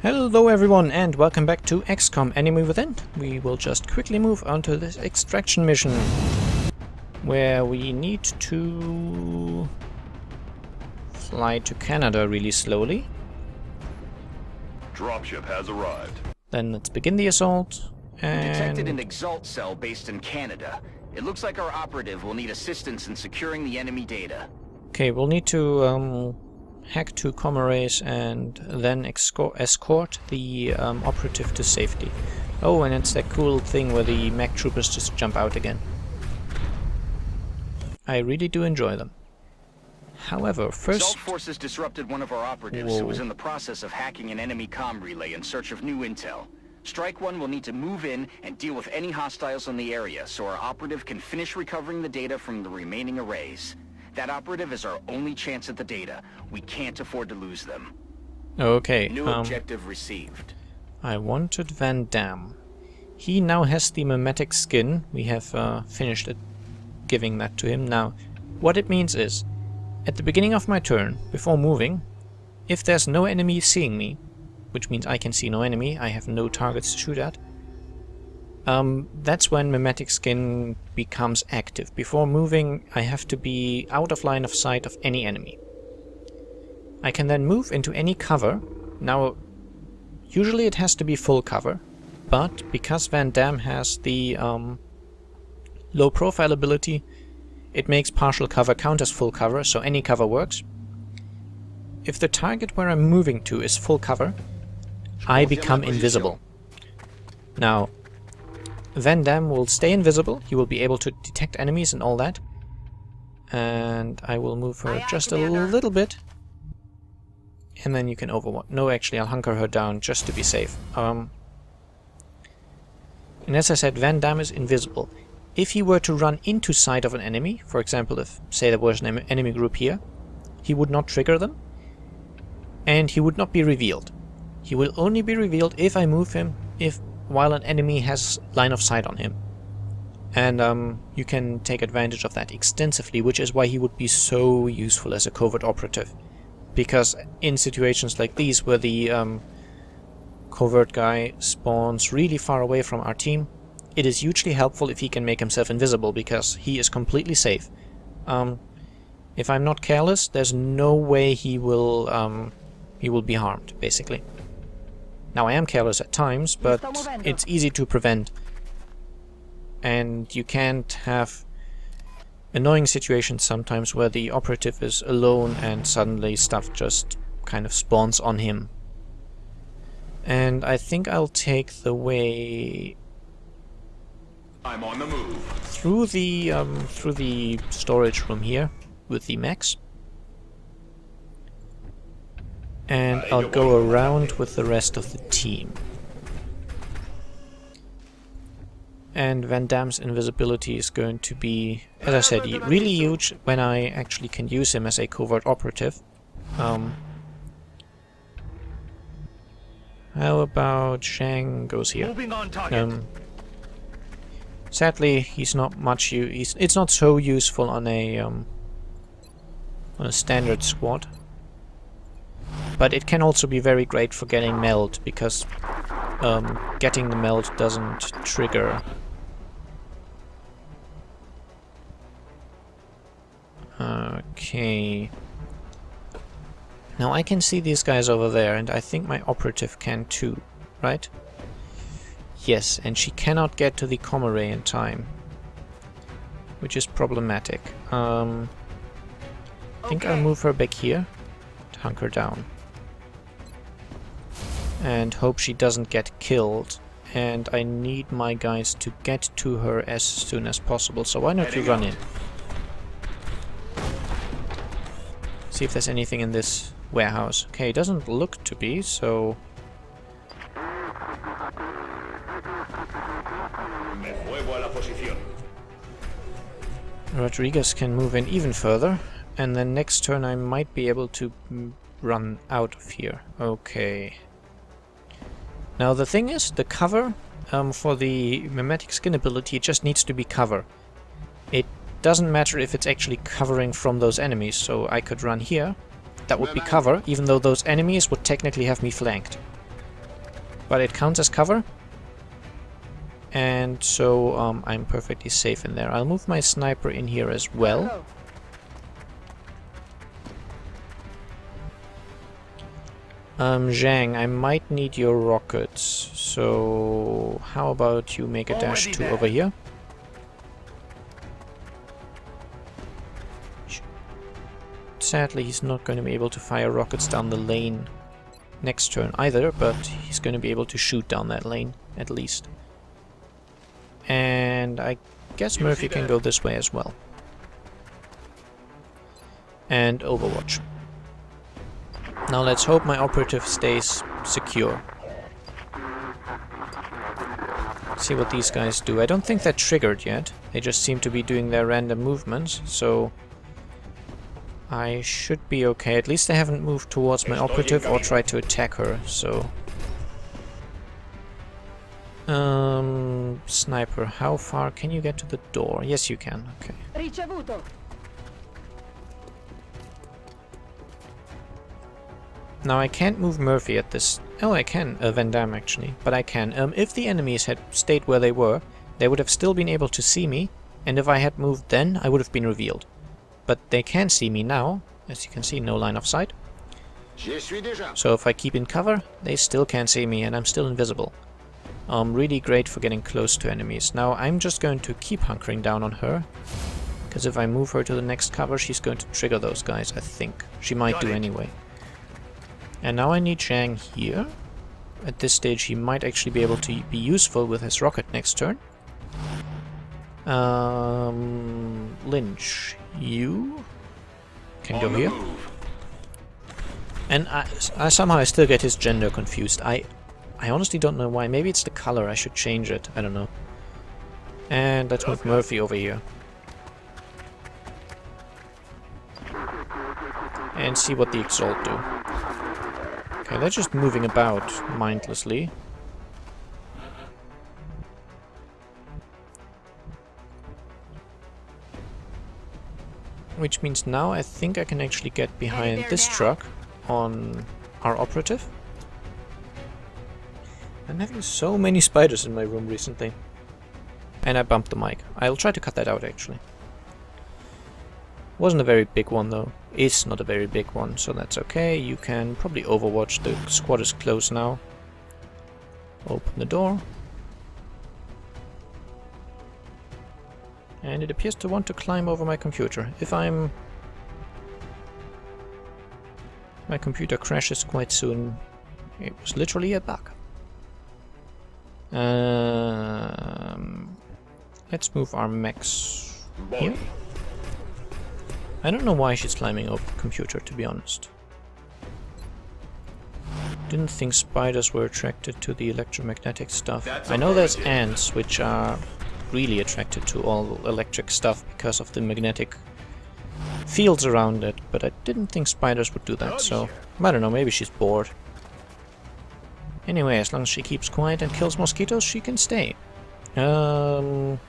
Hello everyone and welcome back to XCOM Enemy Within. We will just quickly move on to this extraction mission where we need to fly to Canada really slowly. Dropship has arrived. Then let's begin the assault. And We detected an Exalt cell based in Canada. It looks like our operative will need assistance in securing the enemy data. okay, we'll need to hack to Comarace and then escort the operative to safety. Oh, and it's that cool thing where the mech troopers just jump out again. I really do enjoy them. However, first... Exalt forces disrupted one of our operatives who was in the process of hacking an enemy comm relay in search of new intel. Strike One will need to move in and deal with any hostiles in the area so our operative can finish recovering the data from the remaining arrays. That operative is our only chance at the data. We can't afford to lose them. Okay, New objective received. I wanted Van Damme. He now has the mimetic skin. We have finished it, giving that to him. Now, what it means is, at the beginning of my turn, before moving, if there's no enemy seeing me, which means I can see no enemy, I have no targets to shoot at, that's when mimetic skin becomes active. Before moving, I have to be out of line of sight of any enemy. I can then move into any cover. Now, usually it has to be full cover, but because Van Damme has the low profile ability, it makes partial cover count as full cover, so any cover works. If the target where I'm moving to is full cover, I become invisible. Now, Van Damme will stay invisible, he will be able to detect enemies and all that. And I will move her just a little bit. And then you can overwatch. No, actually, I'll hunker her down just to be safe. And as I said, Van Damme is invisible. If he were to run into sight of an enemy, for example, if, say, there was an enemy group here, he would not trigger them. And he would not be revealed. He will only be revealed if I move him, while an enemy has line of sight on him. And you can take advantage of that extensively, which is why he would be so useful as a covert operative. Because in situations like these, where the covert guy spawns really far away from our team, it is hugely helpful if he can make himself invisible, because he is completely safe. If I'm not careless, there's no way he will be harmed, basically. Now, I am careless at times, but it's easy to prevent. And you can't have annoying situations sometimes where the operative is alone and suddenly stuff just kind of spawns on him. And I think I'll take the way I'm on the move. through the storage room here with the mechs. And I'll go around with the rest of the team. And Van Damme's invisibility is going to be, as I said, really huge when I actually can use him as a covert operative. How about Shang goes here? Moving on target. Sadly, he's not much it's not so useful on a standard squad. But it can also be very great for getting meld, because getting the meld doesn't trigger. Okay. Now I can see these guys over there, and I think my operative can too, right? Yes, and she cannot get to the comm array in time, which is problematic. I think I'll move her back here to hunker down. And hope she doesn't get killed. And I need my guys to get to her as soon as possible, so why not you run in? See if there's anything in this warehouse. Okay, it doesn't look to be, so... Me juego a la posición. Rodriguez can move in even further, and then next turn I might be able to run out of here. Okay. Now the thing is, the cover for the mimetic skin ability just needs to be cover. It doesn't matter if it's actually covering from those enemies, so I could run here. That would be cover, even though those enemies would technically have me flanked. But it counts as cover. And so I'm perfectly safe in there. I'll move my sniper in here as well. Zhang, I might need your rockets. So how about you make a dash to over here? Sadly, he's not going to be able to fire rockets down the lane next turn either, but he's going to be able to shoot down that lane, at least. And I guess Murphy can go this way as well. And Overwatch. Now let's hope my operative stays secure. See what these guys do. I don't think they're triggered yet. They just seem to be doing their random movements, so I should be okay. At least they haven't moved towards my operative or tried to attack her, so... Sniper, how far can you get to the door? Yes, you can. Okay. Ricevuto. Now I can't move Murphy at this... Oh, I can. Van Damme, actually. But I can. If the enemies had stayed where they were, they would have still been able to see me, and if I had moved then, I would have been revealed. But they can see me now. As you can see, no line of sight. So if I keep in cover, they still can't see me, and I'm still invisible. Really great for getting close to enemies. Now I'm just going to keep hunkering down on her, because if I move her to the next cover, she's going to trigger those guys, I think. She might do anyway. And now I need Zhang here. At this stage he might actually be able to be useful with his rocket next turn. Lynch, you can go here. And I somehow still get his gender confused. I honestly don't know why. Maybe it's the color. I should change it. I don't know. And let's move Murphy over here. And see what the Exalt do. Okay, they're just moving about mindlessly. Which means now I think I can actually get behind this truck on our operative. I'm having so many spiders in my room recently. And I bumped the mic. I'll try to cut that out actually. Wasn't a very big one though. It's not a very big one, so that's okay. You can probably overwatch. The squad is close now. Open the door. And it appears to want to climb over my computer. If I'm... My computer crashes quite soon. It was literally a bug. Let's move our mechs here. I don't know why she's climbing over the computer, to be honest. Didn't think spiders were attracted to the electromagnetic stuff. I know there's ants, which are really attracted to all electric stuff because of the magnetic fields around it, but I didn't think spiders would do that, so I don't know, maybe she's bored. Anyway, as long as she keeps quiet and kills mosquitoes, she can stay. Well,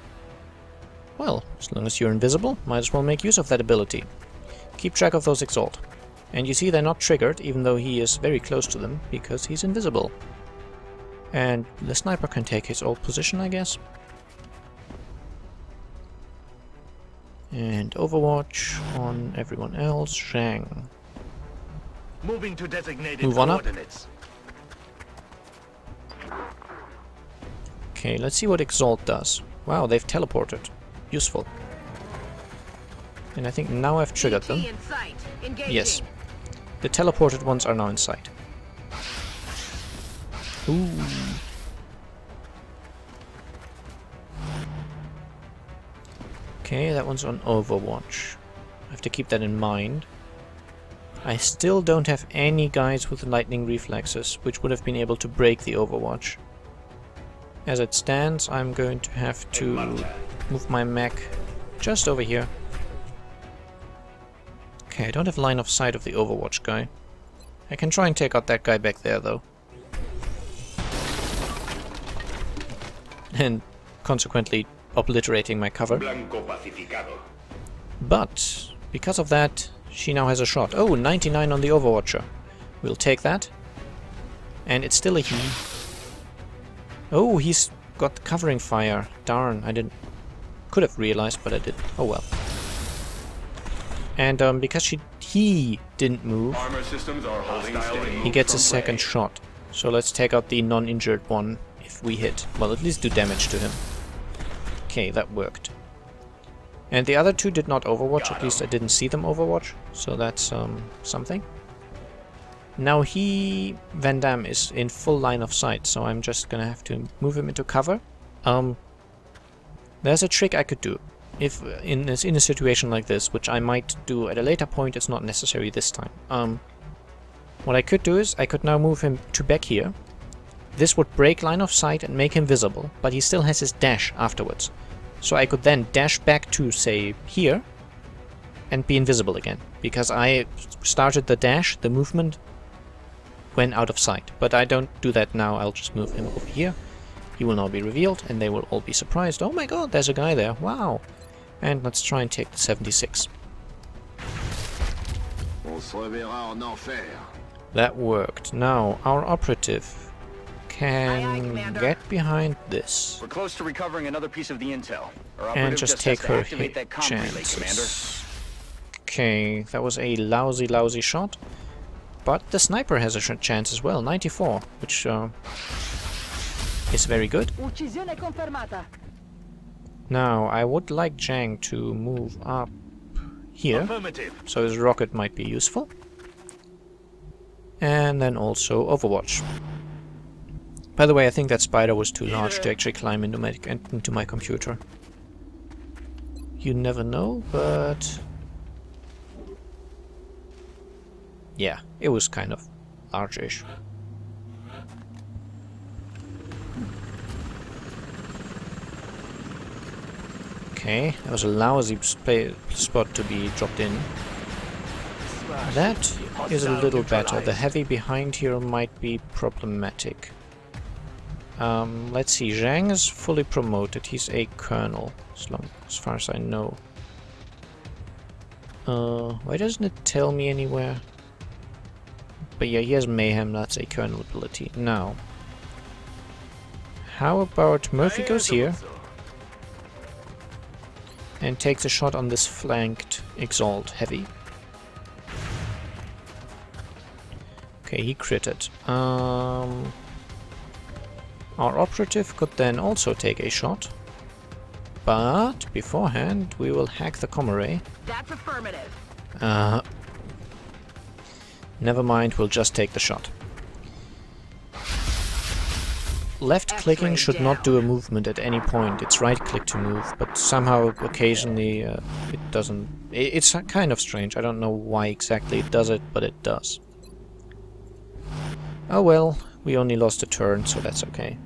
as long as you're invisible, might as well make use of that ability. Keep track of those Exalt. And you see they're not triggered, even though he is very close to them, because he's invisible. And the sniper can take his old position, I guess. And Overwatch on everyone else. Zhang. Moving to designated Move on up. coordinates. Okay, let's see what Exalt does. Wow, they've teleported. Useful. And I think now I've triggered them. Yes. The teleported ones are now in sight. Ooh. Okay, that one's on Overwatch. I have to keep that in mind. I still don't have any guys with lightning reflexes, which would have been able to break the Overwatch. As it stands, I'm going to have to move my mech just over here. Okay, I don't have line of sight of the Overwatch guy. I can try and take out that guy back there, though. And consequently obliterating my cover. But because of that, she now has a shot. Oh, 99 on the Overwatcher. We'll take that. And it's still a he. Oh, he's got covering fire. Darn, I didn't... Could have realized, but I didn't. Oh well. And because he didn't move, Armor systems are holding steady. he gets a second shot. So let's take out the non-injured one if we hit. Well, at least do damage to him. Okay, that worked. And the other two did not overwatch, at least I didn't see them overwatch. So that's something. Now Van Damme is in full line of sight, so I'm just gonna have to move him into cover. There's a trick I could do. If in a situation like this, which I might do at a later point, it's not necessary this time. What I could do is, I could now move him to back here. This would break line of sight and make him visible, but he still has his dash afterwards. So I could then dash back to, say, here, and be invisible again. Because I started the dash, the movement, when out of sight. But I don't do that now, I'll just move him over here. He will now be revealed, and they will all be surprised. Oh my god, there's a guy there, wow! And let's try and take the 76. That worked. Now, our operative can get behind this. We're close to recovering another piece of the intel. Our And operative just has take to her activate hit that comm relay, Commander. chances. Okay, that was a lousy shot. But the sniper has a chance as well, 94, which is very good. Uccisione confermata. Now, I would like Zhang to move up here, Affirmative. so his rocket might be useful. And then also Overwatch. By the way, I think that spider was too large to actually climb into my computer. You never know, but... yeah, it was kind of large-ish. Okay, that was a lousy spot to be dropped in. That is a little better. The heavy behind here might be problematic. Let's see, Zhang is fully promoted. He's a colonel, as far as I know. Why doesn't it tell me anywhere? But yeah, he has mayhem, that's a colonel ability. Now, how about Murphy goes here and takes a shot on this flanked Exalt heavy. Okay, he critted. Our operative could then also take a shot, but beforehand we will hack the comm array. That's affirmative. Never mind, we'll just take the shot. Left clicking should not do a movement at any point. It's right click to move, but somehow occasionally it doesn't. It's kind of strange. I don't know why exactly it does it, but it does. Oh well, we only lost a turn, so that's okay.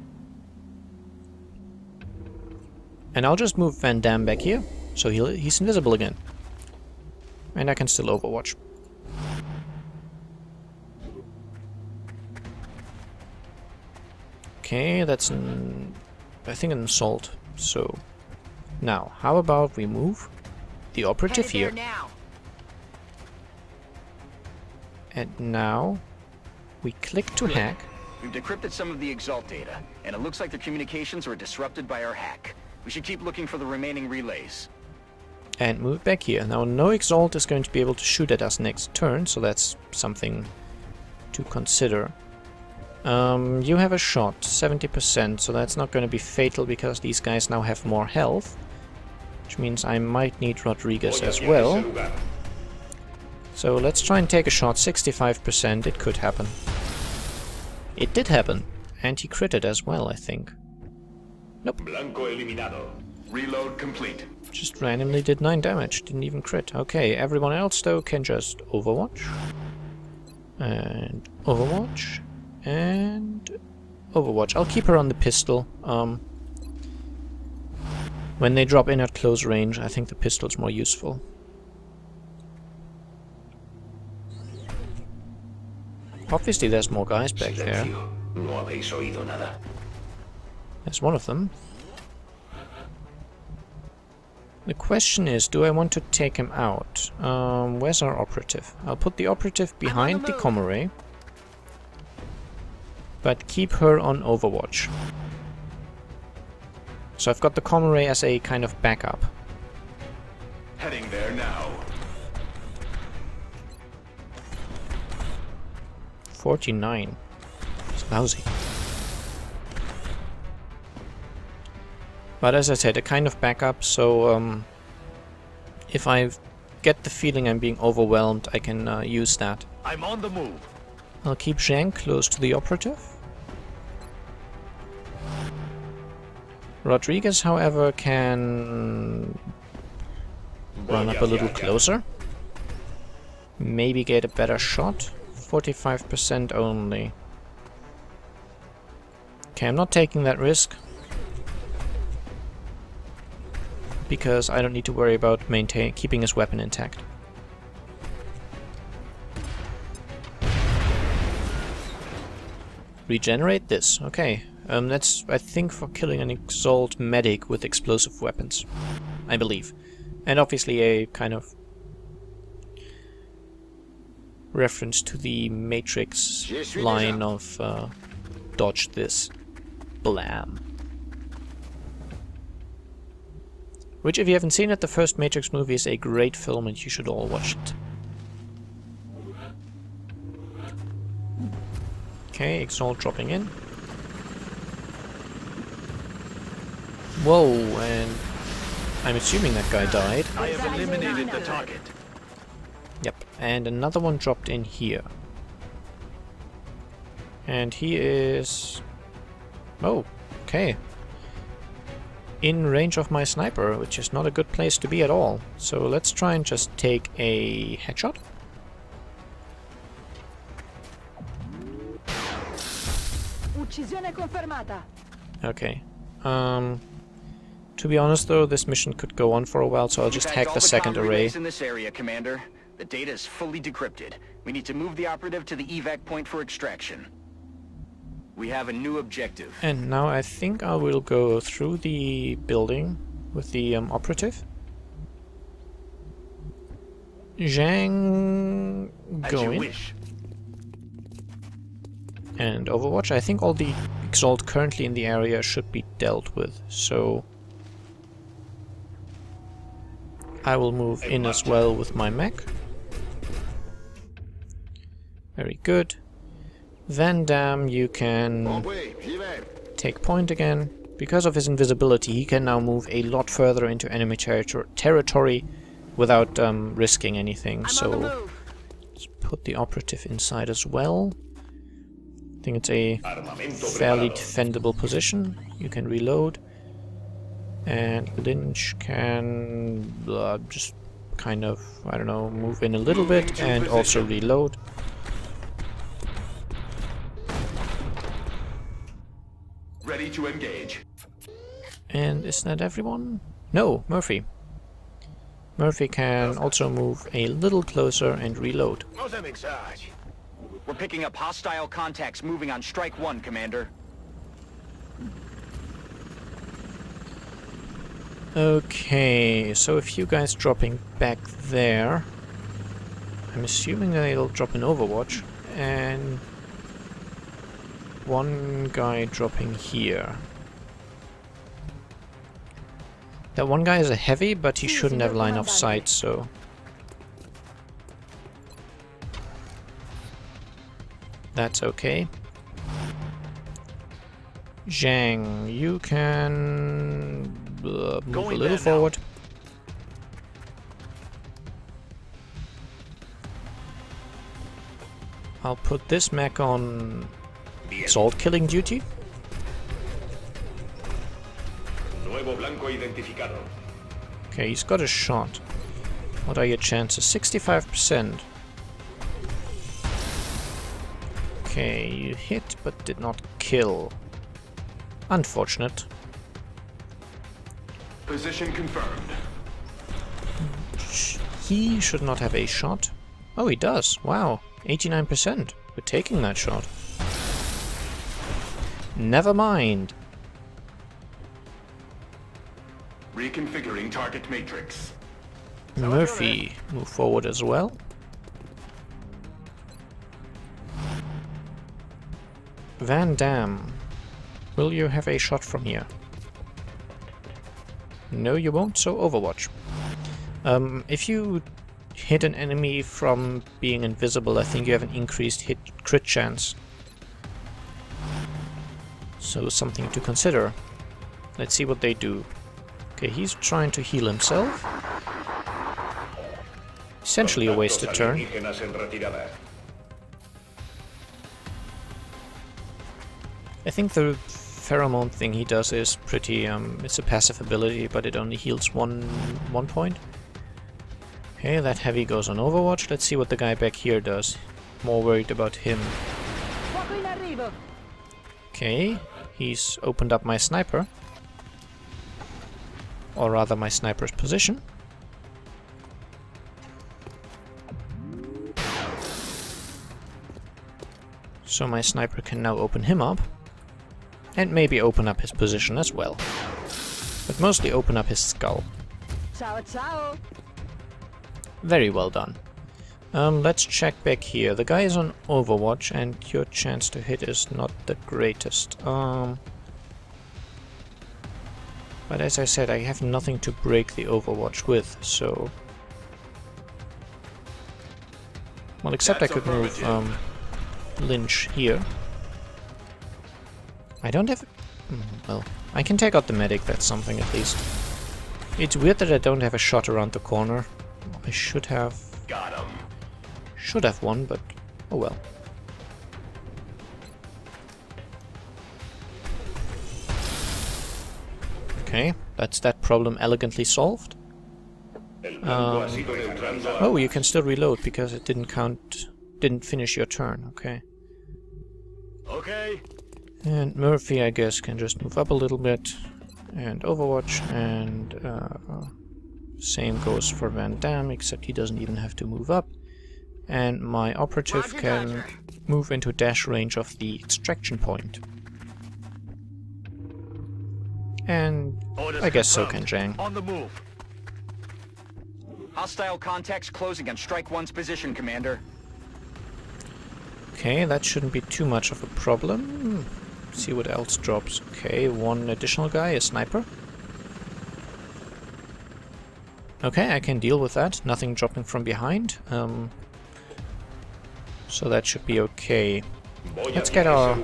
And I'll just move Van Damme back here, so he's invisible again. And I can still overwatch. Okay, that's I think an assault. So now, how about we move the operative here? Now. And now we click to hack. We've decrypted some of the Exalt data, and it looks like the communications were disrupted by our hack. We should keep looking for the remaining relays. And move back here. Now no Exalt is going to be able to shoot at us next turn, so that's something to consider. You have a shot, 70%, so that's not going to be fatal because these guys now have more health. Which means I might need Rodriguez as well. So let's try and take a shot, 65%, it could happen. It did happen, and he critted as well, I think. Nope. Blanco eliminado. Reload complete. Just randomly did 9 damage, didn't even crit. Okay, everyone else though can just Overwatch. And Overwatch. And Overwatch. I'll keep her on the pistol. When they drop in at close range, I think the pistol's more useful. Obviously there's more guys back there. There's one of them. The question is, do I want to take him out? Where's our operative? I'll put the operative behind the comm array, but keep her on Overwatch. So I've got the comm array as a kind of backup. Heading there now. 49. It's lousy. But as I said, a kind of backup, so if I get the feeling I'm being overwhelmed, I can use that. I'm on the move. I'll keep Zhang close to the operative. Rodriguez, however, can run up a little closer. Maybe get a better shot. 45% only. Okay, I'm not taking that risk, because I don't need to worry about keeping his weapon intact. Regenerate this. Okay. That's, I think, for killing an Exalt medic with explosive weapons. I believe. And obviously a kind of reference to the Matrix line of dodge this. Blam. Which, if you haven't seen it, the first Matrix movie is a great film and you should all watch it. Okay, Exalt dropping in. Whoa, and I'm assuming that guy died. I have eliminated the target. Yep, and another one dropped in here. And he is... oh, okay. In range of my sniper, which is not a good place to be at all. So let's try and just take a headshot. Uccisione confermata. Okay. To be honest though, this mission could go on for a while, so I'll just hack the second array. In this area, Commander. The data is fully decrypted. We need to move the operative to the evac point for extraction. We have a new objective. And now I think I will go through the building with the operative. Zhang, go in. Wish. And Overwatch. I think all the Exalt currently in the area should be dealt with, so I will move in as well with my mech. Very good. Van Damme, you can take point again. Because of his invisibility, he can now move a lot further into enemy territory without risking anything. So let's put the operative inside as well. I think it's a fairly defendable position. You can reload. And Lynch can just kind of, I don't know, move in a little bit and also reload. Ready to engage. And is that everyone? No, Murphy. Murphy can also move a little closer and reload. We're picking up hostile contacts moving on Strike 1, Commander. Okay, so a few guys dropping back there. I'm assuming they'll drop in Overwatch. And one guy dropping here. That one guy is a heavy, but he shouldn't have line of sight, so... that's okay. Zhang, you can move a little forward. I'll put this mech on Exalt killing duty. Nuevo blanco identificado. Okay, he's got a shot. What are your chances? 65%. Okay, you hit but did not kill. Unfortunate. Position confirmed. He should not have a shot. Oh, he does. Wow, 89%. We're taking that shot. Never mind. Reconfiguring target matrix. Murphy, move forward as well. Van Damme, will you have a shot from here? No, you won't, so Overwatch. If you hit an enemy from being invisible, I think you have an increased hit crit chance. So something to consider. Let's see what they do. Okay, he's trying to heal himself. Essentially a wasted turn. I think the pheromone thing he does is pretty, it's a passive ability, but it only heals one point. Okay, that heavy goes on Overwatch. Let's see what the guy back here does. More worried about him. Okay, he's opened up my sniper. Or rather my sniper's position. So my sniper can now open him up. And maybe open up his position as well. But mostly open up his skull. Ciao, ciao. Very well done. Let's check back here. The guy is on Overwatch and your chance to hit is not the greatest. But as I said, I have nothing to break the Overwatch with, so... Well, except I could move Lynch here. I don't have... well, I can take out the medic, that's something at least. It's weird that I don't have a shot around the corner. I should have... Got him. Should have one, but oh well. Okay, that's that problem elegantly solved. Oh, you can still reload because it didn't finish your turn, okay. Okay. And Murphy, I guess, can just move up a little bit. And Overwatch, and same goes for Van Damme, except he doesn't even have to move up. And my operative can move into dash range of the extraction point. And I guess so can Zhang. On the move. Hostile contacts closing on Strike 1's position, Commander. Okay, that shouldn't be too much of a problem. See what else drops. Okay, one additional guy, a sniper. Okay, I can deal with that. Nothing dropping from behind. So that should be okay. Let's get our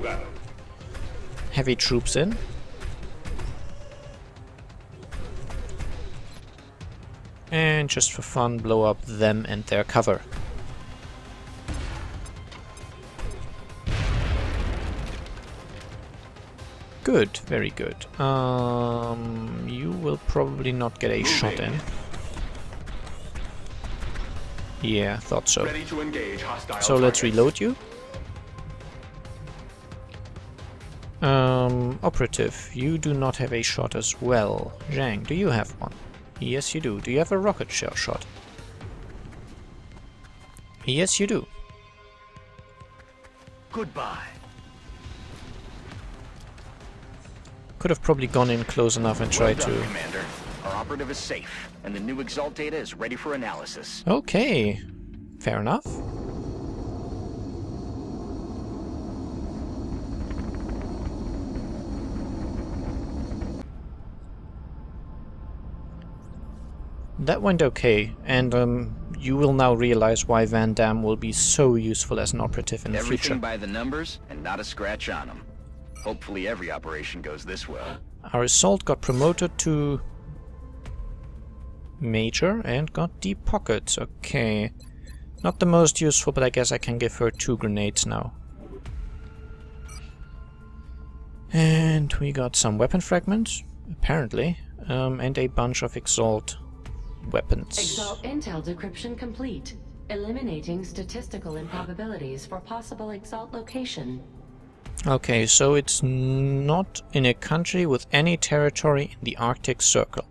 heavy troops in. And just for fun, blow up them and their cover. Good, very good. You will probably not get a shot in. Yeah, thought so. Ready to engage hostile So let's targets. reload you. Operative, you do not have a shot as well. Zhang, do you have one? Yes, you do. Do you have a rocket shell shot? Yes, you do. Goodbye. Could have probably gone in close enough and tried Well done, to... Commander. Our operative is safe, and the new Exalt data is ready for analysis. Okay, fair enough. That went okay, and you will now realize why Van Damme will be so useful as an operative in the Everything future. by the numbers, and not a scratch on them. Hopefully every operation goes this well. Our assault got promoted to Major and got deep pockets. Okay. Not the most useful, but I guess I can give her 2 grenades now. And we got some weapon fragments, apparently, and a bunch of Exalt weapons. Exalt intel decryption complete. Eliminating statistical improbabilities for possible Exalt location. Okay, so it's not in a country with any territory in the Arctic Circle.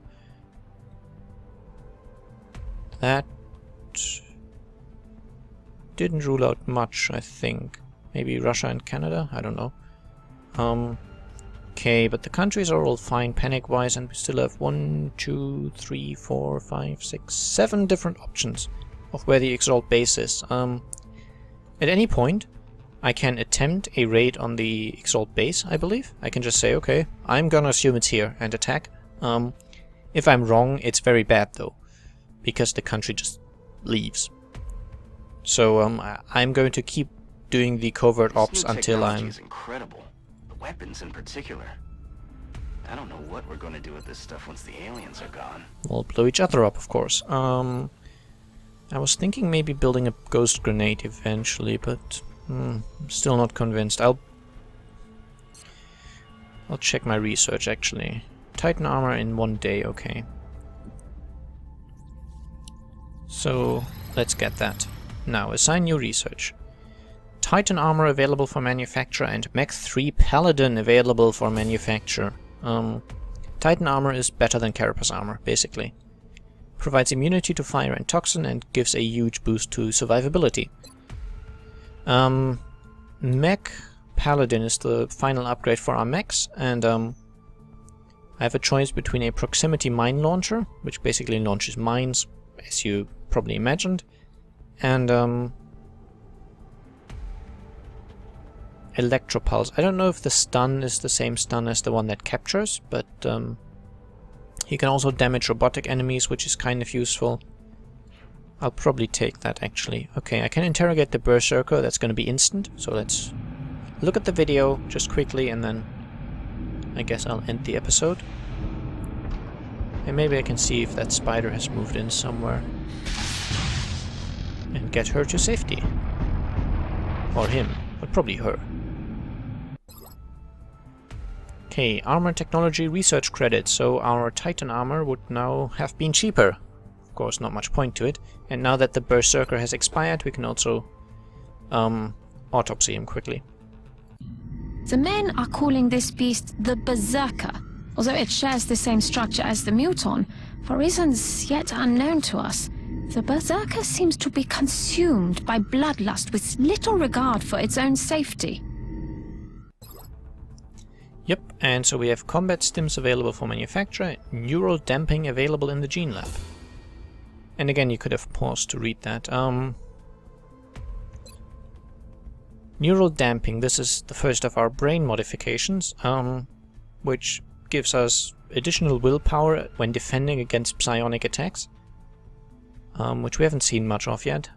That didn't rule out much, I think. Maybe Russia and Canada? I don't know. Okay, but the countries are all fine panic-wise, and we still have 1, 2, 3, 4, 5, 6, 7 different options of where the Exalt base is. At any point, I can attempt a raid on the Exalt base, I believe. I can just say, okay, I'm gonna assume it's here, and attack. If I'm wrong, it's very bad though, because the country just leaves. So I'm going to keep doing the covert ops until I'm... This incredible. The weapons in particular. I don't know what we're going to do with this stuff once the aliens are gone. We'll blow each other up, of course. I was thinking maybe building a ghost grenade eventually, but still not convinced. I'll check my research actually. Titan armor in 1 day, okay. So let's get that. Now assign new research. Titan armor available for manufacture and Mech 3 Paladin available for manufacture. Titan armor is better than Carapace armor, basically. Provides immunity to fire and toxin and gives a huge boost to survivability. Mech Paladin is the final upgrade for our mechs, and I have a choice between a proximity mine launcher, which basically launches mines, as you probably imagined, and Electropulse. I don't know if the stun is the same stun as the one that captures, but he can also damage robotic enemies, which is kind of useful. I'll probably take that actually. Okay, I can interrogate the Berserker, that's going to be instant, so let's look at the video just quickly and then I guess I'll end the episode. And maybe I can see if that spider has moved in somewhere and get her to safety. Or him, but probably her. Okay, armor technology research credit, so our Titan armor would now have been cheaper. Of course, not much point to it. And now that the Berserker has expired, we can also autopsy him quickly. The men are calling this beast the Berserker, although it shares the same structure as the Muton. For reasons yet unknown to us, the Berserker seems to be consumed by bloodlust with little regard for its own safety. Yep, and so we have combat stims available for manufacture, neural damping available in the gene lab. And again, you could have paused to read that. Neural damping, this is the first of our brain modifications, which gives us additional willpower when defending against psionic attacks, which we haven't seen much of yet.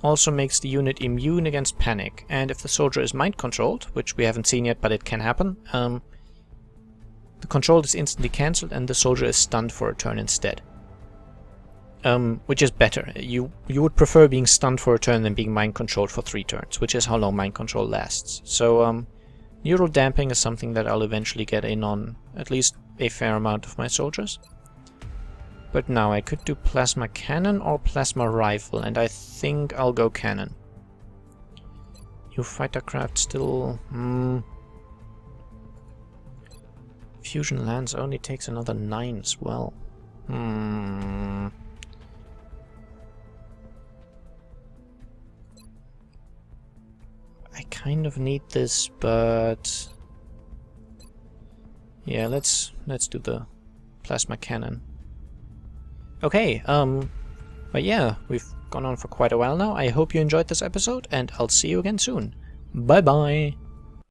Also makes the unit immune against panic, and if the soldier is mind-controlled, which we haven't seen yet but it can happen, the control is instantly cancelled and the soldier is stunned for a turn instead. Which is better. You would prefer being stunned for a turn than being mind-controlled for 3 turns, which is how long mind control lasts. So neural damping is something that I'll eventually get in on at least a fair amount of my soldiers. But now I could do plasma cannon or plasma rifle, and I think I'll go cannon. New fighter craft still... Fusion Lance only takes another 9 as well. I kind of need this, but... yeah, let's do the plasma cannon. Okay, but yeah, we've gone on for quite a while now. I hope you enjoyed this episode, and I'll see you again soon. Bye bye!